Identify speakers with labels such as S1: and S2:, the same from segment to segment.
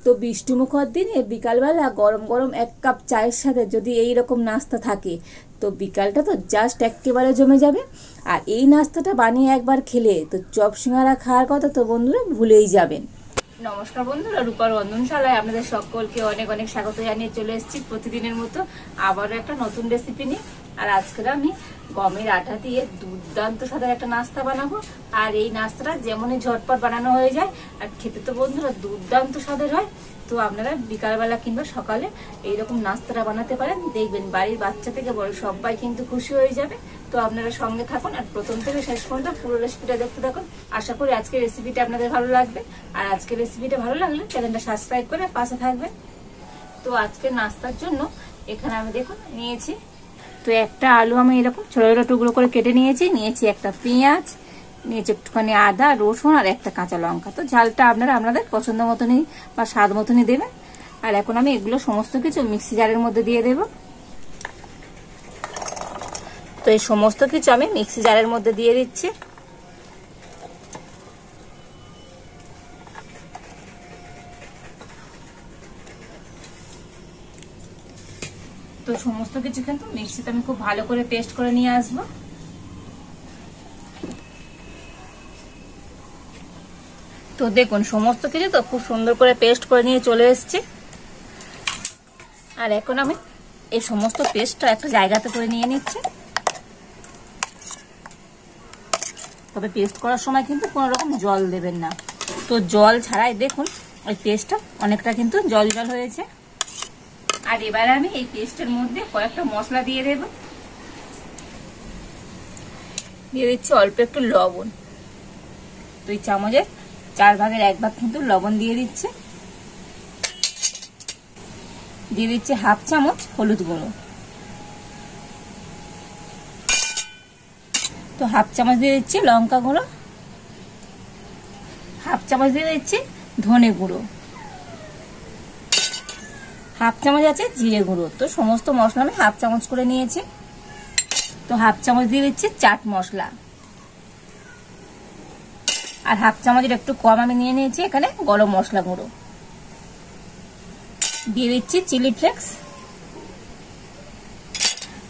S1: তো বৃষ্টিমুখর দিনে বিকালবেলা গরম গরম 1 কাপ চায়ের সাথে যদি এই রকম নাস্তা থাকে তো বিকালটা তো জাস্ট একেবারে জমে যাবে। আর এই নাস্তাটা বানিয়ে একবার খেলে তো চপ সিঙ্গারা খাওয়ার কথা তো বন্ধুরা ভুলেই যাবেন। নমস্কার বন্ধুরা, রূপার রন্ধনশালায় আপনাদের সকলকে অনেক অনেক স্বাগত জানিয়ে চলে এসেছি প্রতিদিনের মতো আবারও একটা নতুন রেসিপি নিয়ে। আর আজকে আমি গমের আটা দিয়ে দুর্দান্ত স্বাদের একটা নাস্তা বানাবো। আর এই নাস্তাটা যেমনই ঝটপট বানানো হয়ে যায় আর খেতে তো বন্ধুরা দুর্দান্ত স্বাদের হয়। তো আপনারা বিকালবেলা কিংবা সকালে এইরকম নাস্তাটা বানাতে পারেন, দেখবেন বাড়ির বাচ্চা থেকে বড় সবাই কিন্তু খুশি হয়ে যাবে। তো আপনারা সঙ্গে থাকুন আর প্রথম থেকে শেষ পর্যন্ত পুরো রেসিপিটা দেখতে থাকুন। আশা করি আজকের রেসিপিটা আপনাদের ভালো লাগবে। আর আজকের রেসিপিটা ভালো লাগলে চ্যানেলটা সাবস্ক্রাইব করে পাশে থাকবেন। তো আজকের নাস্তার জন্য এখানে আমি দেখুন নিয়েছি, তো একটা আলু আমি এরকম ছোট ছোট টুকরো করে কেটে নিয়েছি একটা পেঁয়াজ নিয়েছি, একটুখানি আদা রসুন আর একটা কাঁচা লঙ্কা। তো ঝালটা আপনারা আপনাদের পছন্দ মতনই বা স্বাদ মতনই দেবেন। আর এখন আমি এগুলো সমস্ত কিছু মিক্সি জারের মধ্যে দিয়ে দেব। তো এই সমস্ত কিছু আমি মিক্সি জারের মধ্যে দিয়ে দিচ্ছি। তো সমস্ত কিছু কিন্তু মিক্সিতে আমি খুব ভালো করে পেস্ট করে নিয়ে আসবো। তো দেখুন সমস্ত কিছু তো খুব সুন্দর করে পেস্ট করে নিয়ে চলে এসেছি। আর এখন আমি এই সমস্ত পেস্টটা একটা জায়গাতে করে নিয়ে নিচ্ছি। তবে পেস্ট করার সময় কিন্তু কোনো রকম জল দেবেন না। তো জল ছাড়াই দেখুন ওই পেস্টটা অনেকটা কিন্তু জল জল হয়েছে। আর এবারে আমি এই পেস্টের মধ্যে কয়েকটা মশলা দিয়ে দেব। দিয়ে দিচ্ছি অল্প একটু লবণ। তো এই চামচের 4 ভাগের 1 ভাগ কিন্তু লবণ দিয়ে দিচ্ছে। দিয়ে দিচ্ছে হাফ চামচ হলুদ গুঁড়ো। তো হাফ চামচ দিয়ে দিচ্ছি লঙ্কা গুঁড়ো, হাফ চামচ দিয়ে দিচ্ছি ধনে গুঁড়ো, হাফ চামচ আছে জিরে গুঁড়ো। তো সমস্ত মশলা আমি হাফ চামচ করে নিয়েছি। তো হাফ চামচ দিয়ে দিচ্ছি চাট মশলা, আর হাফ চামচের একটু কম আমি নিয়ে নিয়েছি এখানে গরম মশলা গুঁড়ো। দিয়ে দিচ্ছি চিলি ফ্লেক্স।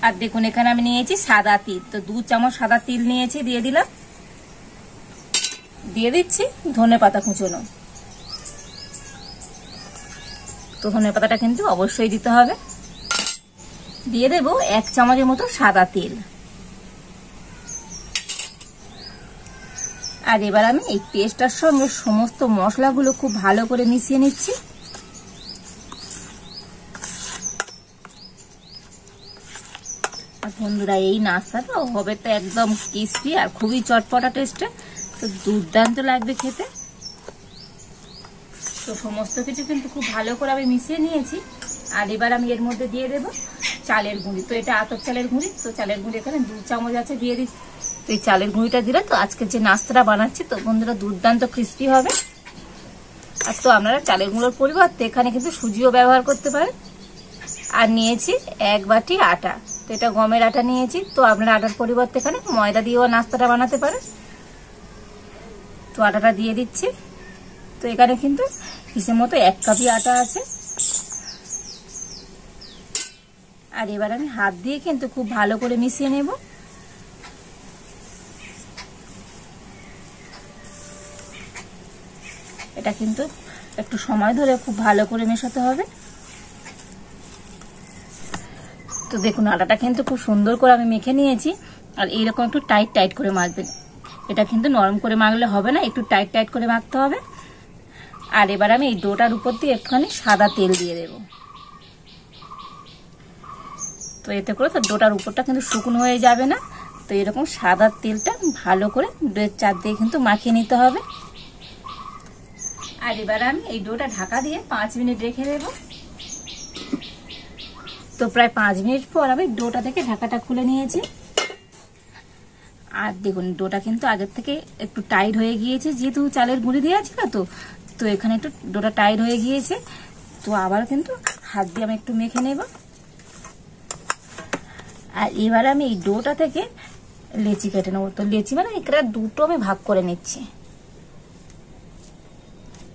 S1: আর দেখুন এখানে আমি নিয়েছি সাদা তিল, তো 2 চামচ সাদা তিল নিয়েছি, দিয়ে দিলাম। দিয়ে দিচ্ছি ধনে পাতা কুচনো। তো ধনে পাতাটা কিন্তু অবশ্যই দিতে হবে। দিয়ে দেব 1 চামচের মতো সাদা তেল। আর এবার আমি এই পেস্টটার সঙ্গে সমস্ত মশলাগুলো খুব ভালো করে মিশিয়ে নিচ্ছি। আর বন্ধুরা এই নাস্তাটা হবে তো একদম ক্রিস্পি আর খুবই চটপটা টেস্টে, তো দুর্দান্ত লাগবে খেতে। তো সমস্ত কিছু কিন্তু খুব ভালো করে আমি মিশিয়ে নিয়েছি। আর এবার আমি এর মধ্যে দিয়ে দেব চালের গুঁড়ি। তো এটা আতপ চালের গুঁড়ি, তো চালের গুঁড়ি এখানে 2 চামচ আছে, দিয়ে দিচ্ছি। তো এই চালের গুঁড়িটা দিলে তো আজকে যে নাস্তাটা বানাচ্ছি তো বন্ধুরা দুর্দান্ত ক্রিস্পি হবে। আর তো আপনারা চালের গুঁড়োর পরিবর্তে এখানে কিন্তু সুজিও ব্যবহার করতে পারেন। আর নিয়েছি 1 বাটি আটা, তো এটা গমের আটা নিয়েছি। তো আপনারা আটার পরিবর্তে এখানে ময়দা দিয়েও নাস্তাটা বানাতে পারেন। তো আটাটা দিয়ে দিচ্ছি। তো এখানে কিন্তু হিসেব মতো 1 কাপই আটা আছে। আর এবার আমি হাত দিয়ে কিন্তু খুব ভালো করে মিশিয়ে নেব। এটা কিন্তু একটু সময় ধরে খুব ভালো করে মেশাতে হবে। তো দেখুন আটাটা কিন্তু খুব সুন্দর করে আমি মেখে নিয়েছি। আর এইরকম একটু টাইট টাইট করে মাখবেন, এটা কিন্তু নরম করে মাখলে হবে না, একটু টাইট টাইট করে মাখতে হবে। আর এবার আমি এই ডোটার উপর দিয়ে একটুখানি সাদা তেল দিয়ে দেব। তো এতে করে তো ডোটার উপরটা কিন্তু শুকনো হয়ে যাবে না। তো এরকম সাদা তেলটা ভালো করে ডোয়ের চার দিয়ে কিন্তু মাখিয়ে নিতে হবে। আর এবার আমি এই ডোটা ঢাকা দিয়ে 5 মিনিট রেখে দেব। তো প্রায় 5 মিনিট পর আমি ডোটা থেকে ঢাকাটা খুলে নিয়েছি। আর দেখুন ডোটা কিন্তু আগের থেকে একটু টাইট হয়ে গিয়েছে, যেহেতু চালের গুঁড়ি দেওয়া ছিল। তো এখানে একটু ডোটা টাইট হয়ে গিয়েছে। তো আবার কিন্তু হাত দিয়ে আমি একটু মেখে নেব। আর এবার আমি এই ডোটা থেকে লেচি কেটে নেবো। তো লেচি মানে এখানে 2টো আমি ভাগ করে নিচ্ছি।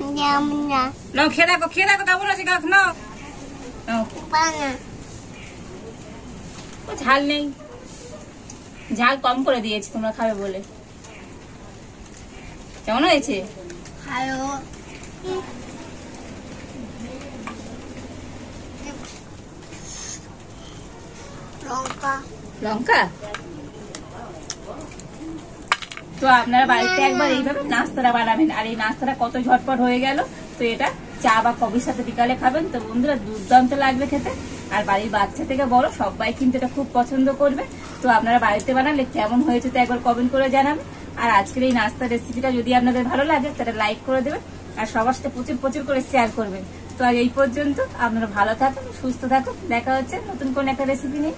S2: না
S1: নাও খেয়ে দেখো কেমন আছে কাক নাও নাও।
S2: পানা
S1: ও ঝাল নেই, ঝাল কম করে দিয়েছি তোমরা খাবে বলে। কেমন হয়েছে?
S2: ভালো লঙ্কা
S1: লঙ্কা। তো আপনারা বাড়িতে একবার এইভাবে নাস্তাটা বানাবেন, আর এই নাস্তাটা কত ঝটপট হয়ে গেল। তো এটা চা বা কফির সাথে বিকালে খাবেন তো বন্ধুরা দুর্দান্ত লাগবে খেতে। আর বাড়ির বাচ্চা থেকে বড় সবাই কিন্তু এটা খুব পছন্দ করবে। তো আপনারা বাড়িতে বানালে কেমন হয়েছে তো একবার কমেন্ট করে জানাবেন। আর আজকের এই নাস্তার রেসিপিটা যদি আপনাদের ভালো লাগে তাহলে লাইক করে দেবেন, আর সবার সাথে প্রচুর করে শেয়ার করবেন। তো আর এই পর্যন্ত, আপনারা ভালো থাকুন, সুস্থ থাকুন, দেখা হচ্ছে নতুন কোন একটা রেসিপি নিয়ে।